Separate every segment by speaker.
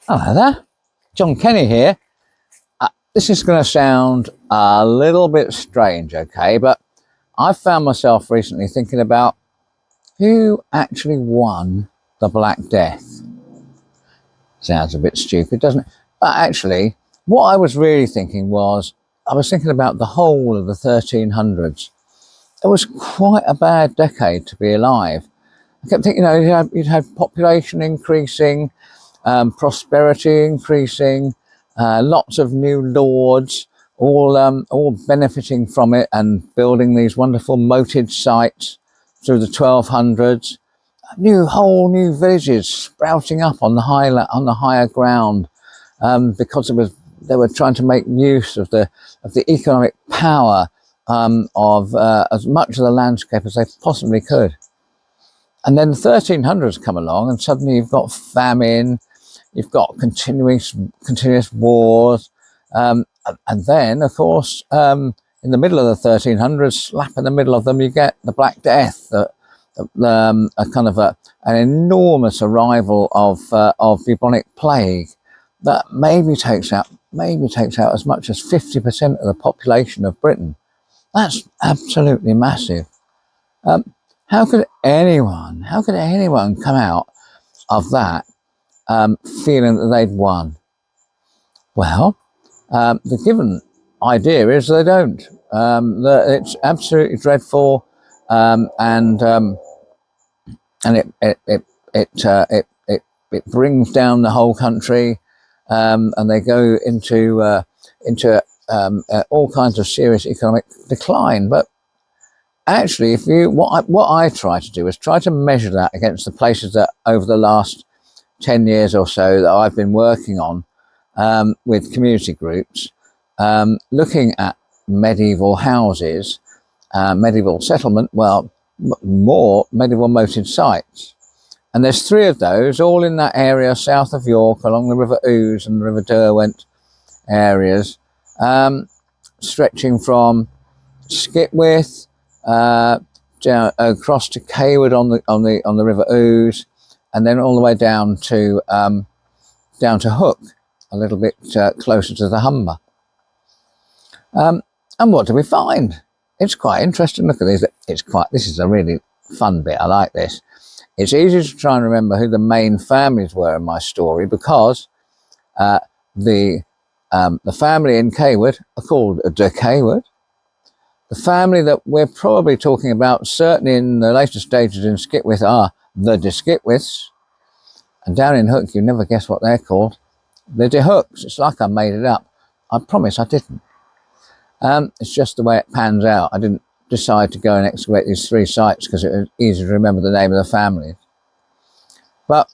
Speaker 1: Hello there, John Kenny here. This is going to sound a little bit strange, okay, but I found myself recently thinking about who actually won the Black Death. Sounds a bit stupid, doesn't it? But actually, what I was really thinking was, I was thinking about the whole of the 1300s. It was quite a bad decade to be alive. I kept thinking, you'd have population increasing, prosperity increasing, lots of new lords, all benefiting from it and building these wonderful moated sites through the 1200s. Whole new villages sprouting up on the higher ground, because they were trying to make use of the economic power of as much of the landscape as they possibly could. And then the 1300s come along, and suddenly you've got famine, you've got continuous wars, and then, of course, in the middle of the 1300s, slap in the middle of them, you get the Black Death, a kind of an enormous arrival of bubonic plague that maybe takes out as much as 50% of the population of Britain. That's absolutely massive. How could anyone come out of that feeling that they'd won? Well, the given idea is they don't. That it's absolutely dreadful, and it brings down the whole country, and they go into all kinds of serious economic decline. But actually, what I try to do is try to measure that against the places that over the last 10 years or so that I've been working on with community groups, looking at medieval houses, medieval settlement, more medieval moated sites. And there's 3 of those, all in that area south of York, along the River Ouse and the River Derwent areas, stretching from Skipwiths down across to Cawoods on the River Ouse, and then all the way down to Hook, a little bit closer to the Humber. And what do we find? It's quite interesting. Look at these. This is a really fun bit. I like this. It's easy to try and remember who the main families were in my story, because the family in Cawoods are called de Cawoods. The family that we're probably talking about, certainly in the later stages in Skipwiths, are the de Skipwiths. And down in Hook, you never guess what they're called. The de Hooks. It's like I made it up. I promise I didn't. It's just the way it pans out. I didn't decide to go and excavate these 3 sites because it was easy to remember the name of the family. But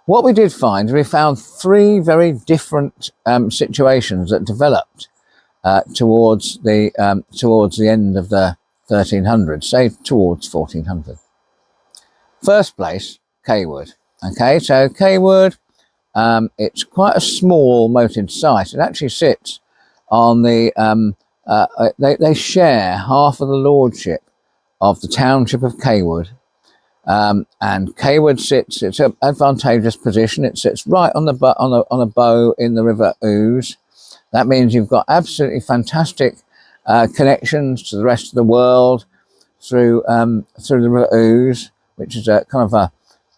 Speaker 1: what we did find, we found 3 very different situations that developed towards the end of the 1300s, say towards 1400. First place, Cawoods. Okay, so Cawoods, it's quite a small moated site. It actually sits on the they share half of the lordship of the township of Cawoods, and Cawoods sits. It's an advantageous position. It sits right on a bow in the River Ouse. That means you've got absolutely fantastic connections to the rest of the world through the River Ouse, which is a kind of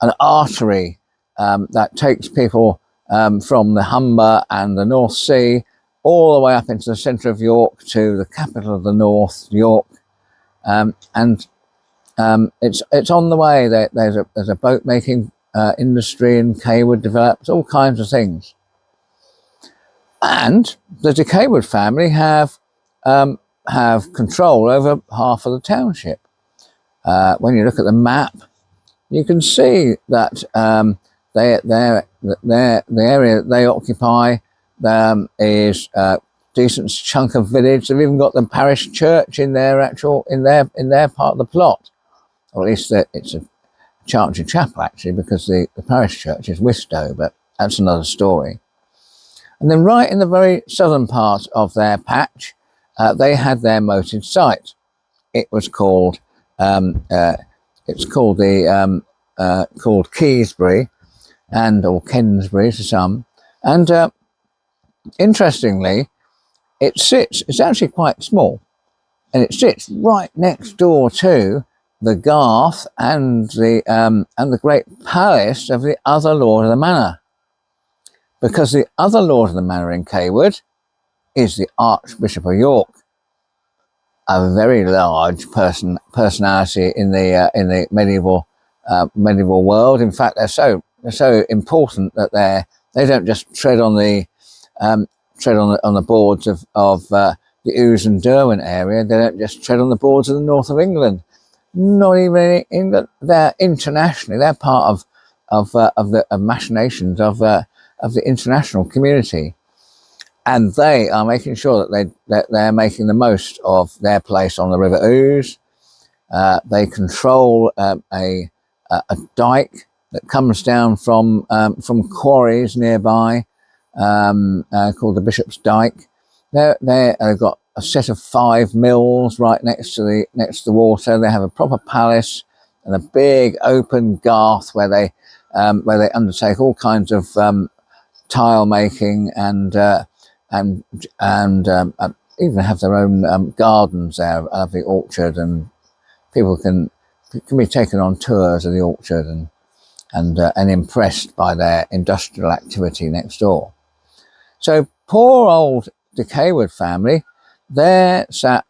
Speaker 1: an artery that takes people from the Humber and the North Sea all the way up into the centre of York to the capital of the North, York, and it's on the way. There's a boat making industry in Cawoods developed, all kinds of things. And the de Cawoods family have control over half of the township. When you look at the map, you can see that the area they occupy is a decent chunk of village. They've even got the parish church in their part of the plot, or at least it's a Chantry Chapel actually, because the parish church is Wistow, but that's another story. And then right in the very southern part of their patch, they had their moated site. It was called called Keysbury, and or Kensbury to some. And interestingly, it's actually quite small, and it sits right next door to the garth and the great palace of the other lord of the manor, because the other lord of the manor in Cawood is the Archbishop of York, a very large personality in the medieval world. In fact, they're so important that they don't just tread on the boards of the Ouse and Derwent area. They don't just tread on the boards of the north of England. Not even in England. They're internationally. They're part of the machinations of the international community. And they are making sure that they're making the most of their place on the River Ouse. They control a dike that comes down from quarries nearby, called the Bishop's Dyke. They've got a set of 5 mills right next to the water. They have a proper palace and a big open garth where they undertake all kinds of tile making and even have their own gardens there of the orchard, and people can be taken on tours of the orchard and impressed by their industrial activity next door. So poor old the Cawood family, they're sat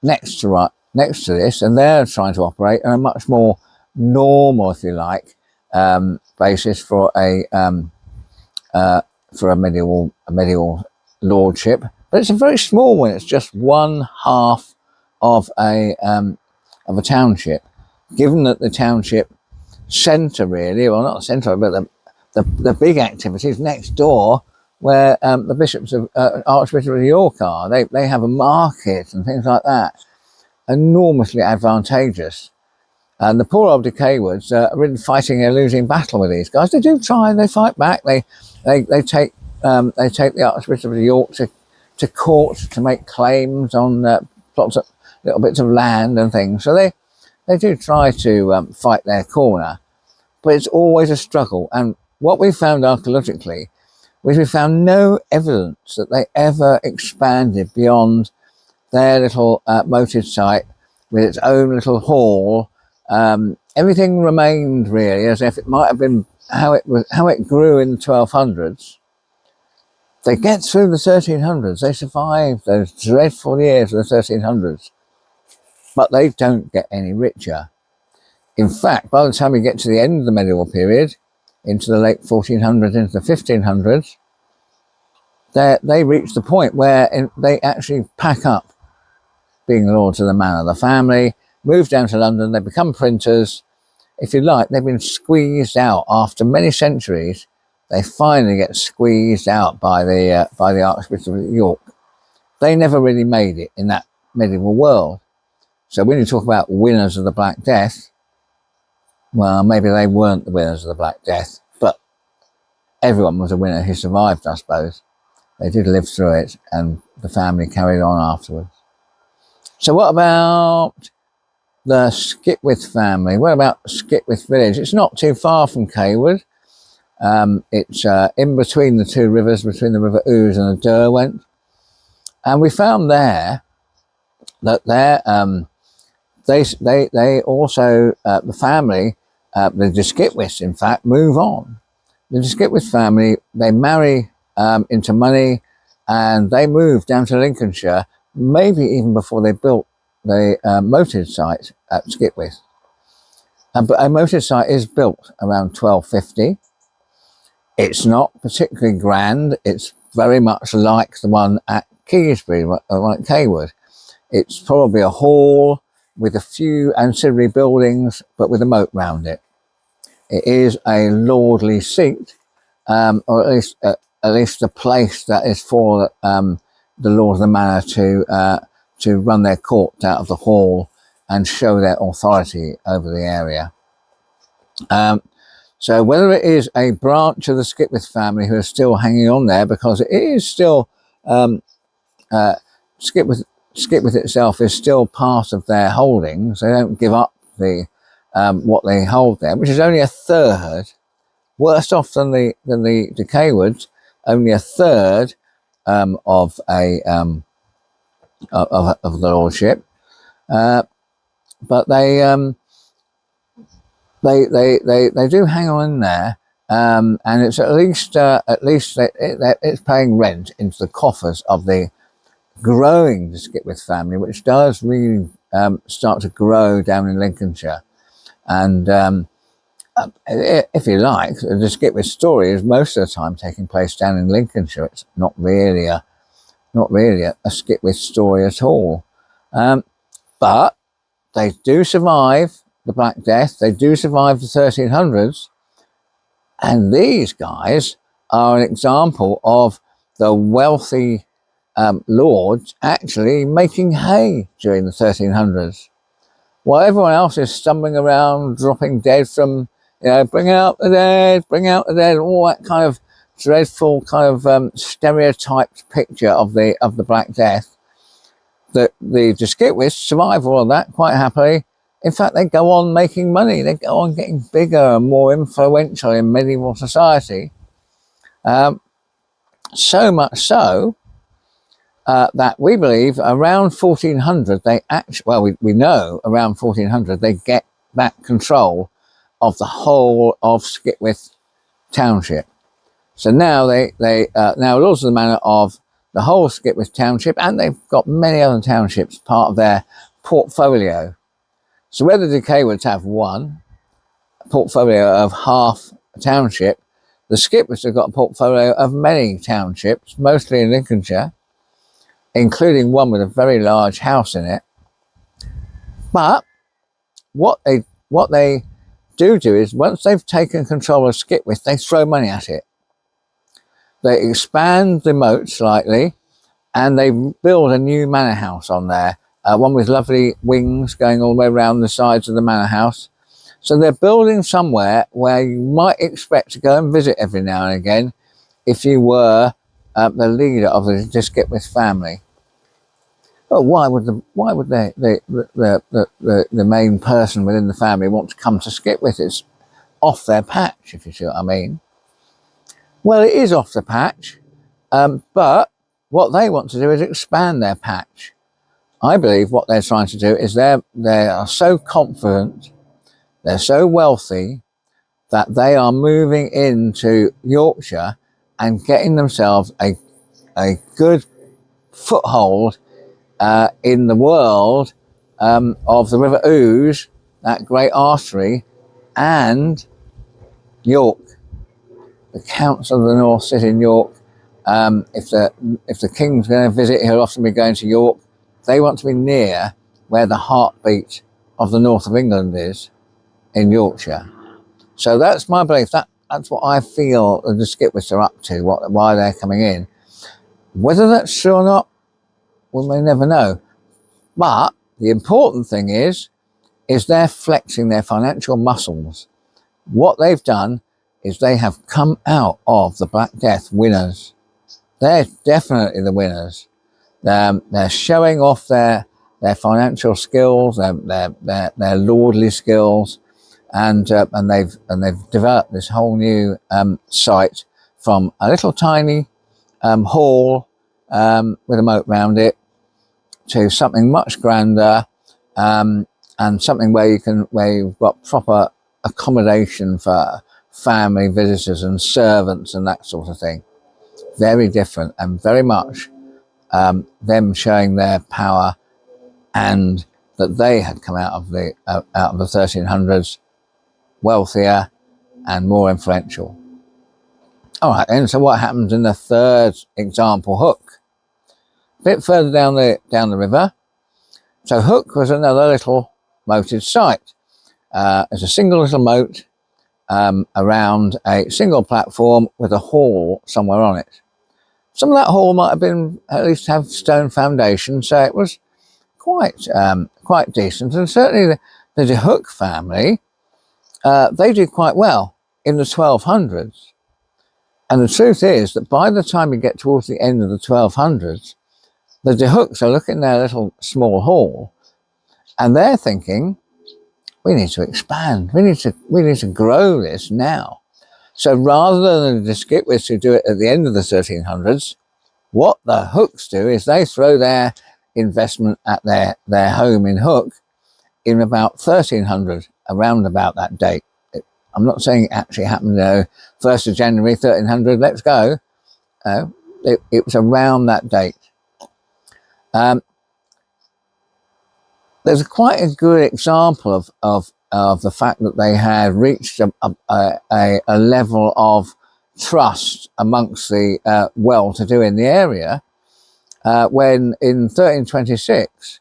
Speaker 1: next to this, and they're trying to operate on a much more normal, if you like, basis for a medieval lordship, but it's a very small one. It's just 1/2 of a township. Given that the township centre, really, well, not the centre, but the big activities next door, where the bishops of Archbishop of York are. They have a market and things like that. Enormously advantageous. And the poor old Cawoods are really fighting a losing battle with these guys. They do try and they fight back. They take the Archbishop of York to court to make claims on plots of little bits of land and things. So they do try to fight their corner, but it's always a struggle. And what we found archaeologically was we found no evidence that they ever expanded beyond their little moated site with its own little hall. Everything remained really as if it might have been how it grew in the 1200s. They get through the 1300s. They survive those dreadful years of the 1300s, but they don't get any richer. In fact, by the time we get to the end of the medieval period, into the late 1400s, into the 1500s, they reach the point where they actually pack up being lords of the manor. The family move down to London. They become printers. If you like, they've been squeezed out after many centuries. They finally get squeezed out by the Archbishop of York. They never really made it in that medieval world. So when you talk about winners of the Black Death, well, maybe they weren't the winners of the Black Death, but everyone was a winner who survived, I suppose. They did live through it, and the family carried on afterwards. So what about the Skipwiths family? What about Skipwith village? It's not too far from Cawood. It's in between the two rivers, between the River Ouse and the Derwent. And we found there that they also, the family, the Skipwiths, in fact, move on. The Skipwiths family, they marry into money, and they move down to Lincolnshire, maybe even before they built the moated site at Skipwith. But a moated site is built around 1250. It's not particularly grand. It's very much like the one at Keysbury, the one at Cawood. It's probably a hall with a few ancillary buildings, but with a moat round it. It is a lordly seat, or at least the place that is for the lord of the manor to run their court out of the hall and show their authority over the area. So whether it is a branch of the Skipwith family who are still hanging on there, because it is still Skipwith itself is still part of their holdings. They don't give up the what they hold there, which is only a third worse off than the Cawoods, only a third of the lordship, but they do hang on in there, and it's at least it's paying rent into the coffers of the growing Skipwith family, which does really start to grow down in Lincolnshire. And if you like, the Skipwith story is most of the time taking place down in Lincolnshire. It's not really a Skipwith story at all. But they do survive the Black Death. They do survive the 1300s. And these guys are an example of the wealthy lords actually making hay during the 1300s. While everyone else is stumbling around, dropping dead from, bring out the dead, all that kind of dreadful kind of stereotyped picture of the Black Death. The Skipwiths survive all of that quite happily. In fact, they go on making money. They go on getting bigger and more influential in medieval society. So much so that we believe around 1400, we know around 1400 they get back control of the whole of Skipwith Township. So now they now lords of the manor of the whole Skipwith Township, and they've got many other townships part of their portfolio. So whether the Cawoods have one portfolio of half a township, the Skipwiths have got a portfolio of many townships, mostly in Lincolnshire, including one with a very large house in it. But what they do is, once they've taken control of Skipwith, they throw money at it. They expand the moat slightly, and they build a new manor house on there, one with lovely wings going all the way around the sides of the manor house. So they're building somewhere where you might expect to go and visit every now and again if you were the leader of the Skipwith family. But why would the main person within the family want to come to Skipwith? It's off their patch, if you see what I mean. Well, it is off the patch, but what they want to do is expand their patch. I believe what they're trying to do is they are so confident, they're so wealthy, that they are moving into Yorkshire and getting themselves a good foothold in the world of the River Ouse, that great artery, and York. The counts of the north sit in York. If the king's going to visit, he'll often be going to York. They want to be near where the heartbeat of the north of England is, in Yorkshire. So that's my belief. That's what I feel the Skipwiths are up to, why they're coming in. Whether that's true or not, we may never know. But the important thing is they're flexing their financial muscles. What they've done is they have come out of the Black Death winners. They're definitely the winners. They're showing off their financial skills, their lordly skills, and they've developed this whole new site from a little tiny hall with a moat round it to something much grander, and something where you've got proper accommodation for family visitors and servants and that sort of thing. Very different, and very much them showing their power, and that they had come out of the 1300s wealthier and more influential. All right, then. So what happens in the third example, Hook? A bit further down the river. So Hook was another little moated site. It's a single little moat around a single platform with a hall somewhere on it. Some of that hall might have been, at least have stone foundation, so it was quite decent. And certainly the De Hook family, they did quite well in the 1200s. And the truth is that by the time you get towards the end of the 1200s, the De Hooks are looking at their little small hall, and they're thinking, we need to expand. We need to grow this now. So rather than the Skipwiths who do it at the end of the 1300s, what the Hooks do is they throw their investment at their home in Hook in about 1300, around about that date. I'm not saying it actually happened, 1st of January 1300, let's go. It was around that date. There's quite a good example of the fact that they had reached a level of trust amongst the well-to-do in the area, when in 1326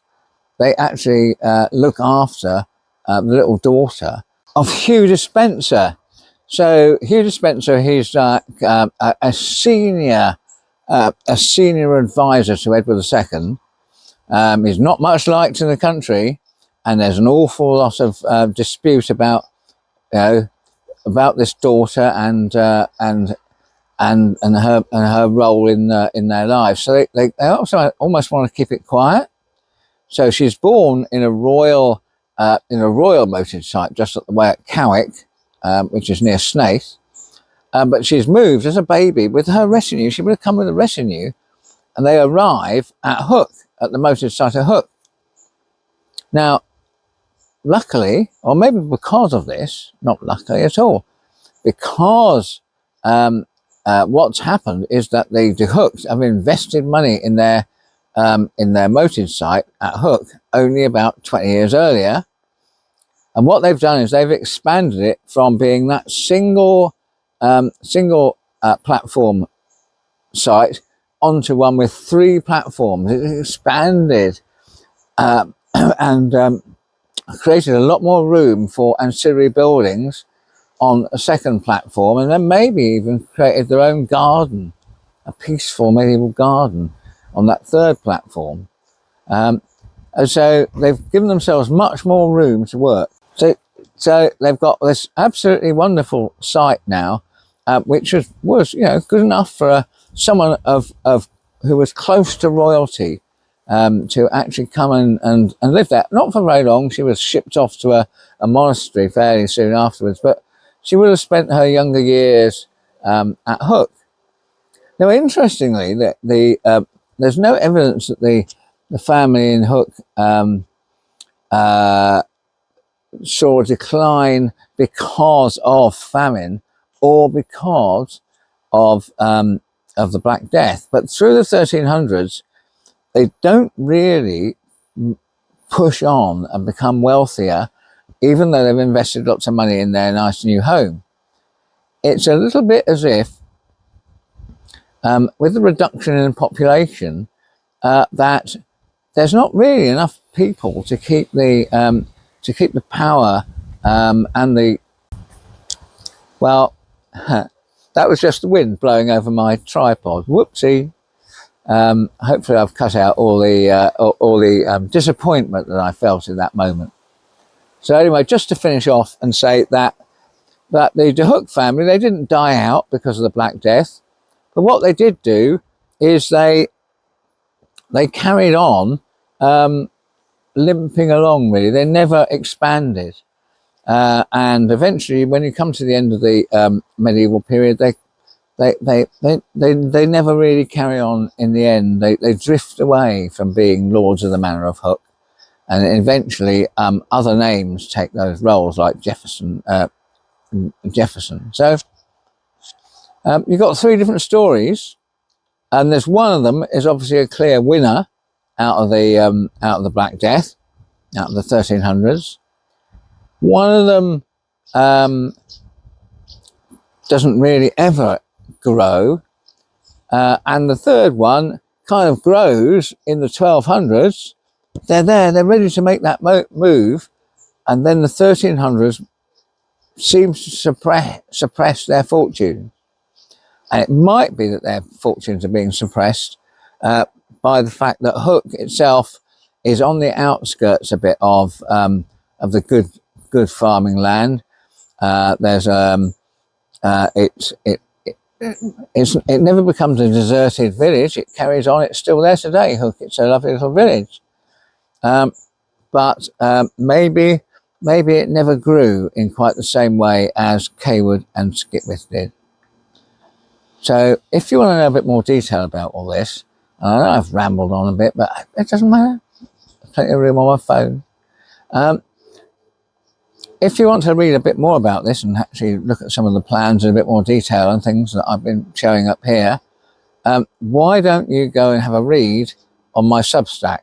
Speaker 1: they actually look after the little daughter of Hugh Despenser. So Hugh Despenser, he's a senior advisor to Edward II. He's not much liked in the country, and there's an awful lot of dispute about, about this daughter and her role in their lives. So they also almost want to keep it quiet. So she's born in a royal moated site just at the way at Cowick, which is near Snaith. But she's moved as a baby with her retinue. She would have come with a retinue, and they arrive at Hook, at the moated site of Hook. Now, luckily, or maybe because of this, not luckily at all, because what's happened is that the Hooks have invested money in their moated site at Hook only about 20 years earlier. And what they've done is they've expanded it from being that single platform site onto one with 3 platforms. It expanded and created a lot more room for ancillary buildings on a second platform, and then maybe even created their own garden, a peaceful medieval garden on that 3rd platform. And so they've given themselves much more room to work. So they've got this absolutely wonderful site now, which was good enough for someone who was close to royalty to actually come and live there. Not for very long. She was shipped off to a monastery fairly soon afterwards, but she would have spent her younger years at Hook. Now, interestingly, there's no evidence that the family in Hook saw a decline because of famine or because of the Black Death. But through the 1300s, they don't really push on and become wealthier, even though they've invested lots of money in their nice new home. It's a little bit as if, with the reduction in population, that there's not really enough people to keep the power and the, well, that was just the wind blowing over my tripod. Whoopsie. Hopefully I've cut out all the disappointment that I felt in that moment. So anyway, just to finish off and say that the De Hook family, they didn't die out because of the Black Death, but what they did do is they carried on limping along, really. They never expanded, and eventually, when you come to the end of the medieval period, they never really carry on. In the end, they drift away from being lords of the manor of Hook, and eventually other names take those roles, like Jefferson. So you've got 3 different stories, and there's one of them is obviously a clear winner out of the Black Death, out of the 1300s. One of them doesn't really ever grow, and the third one kind of grows in the 1200s. They're there, they're ready to make that move, and then the 1300s seems to suppress their fortune. And it might be that their fortunes are being suppressed by the fact that Hook itself is on the outskirts a bit of the good farming land. There's it never becomes a deserted village. It carries on. It's still there today. Hook. It's a lovely little village. But maybe maybe it never grew in quite the same way as Cawoods and Skipwiths did. So if you want to know a bit more detail about all this, I know I've rambled on a bit, but it doesn't matter. There's plenty of room on my phone. If you want to read a bit more about this and actually look at some of the plans in a bit more detail and things that I've been showing up here, why don't you go and have a read on my Substack?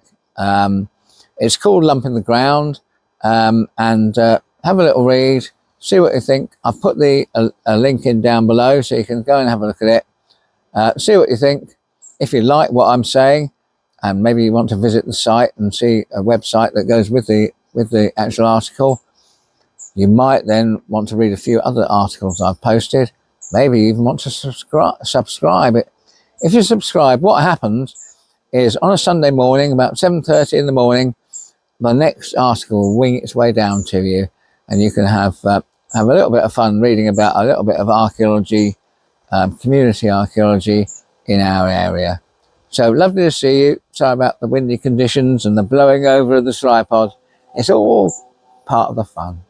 Speaker 1: It's called Lump in the Ground, and have a little read, see what you think. I've put a link in down below so you can go and have a look at it, see what you think. If you like what I'm saying, and maybe you want to visit the site and see a website that goes with the actual article, you might then want to read a few other articles I've posted. Maybe you even want to subscribe. If you subscribe, what happens is on a Sunday morning, about 7:30 in the morning, the next article will wing its way down to you, and you can have a little bit of fun reading about a little bit of archaeology, community archaeology in our area. So lovely to see you. Sorry about the windy conditions and the blowing over of the tripod. It's all part of the fun.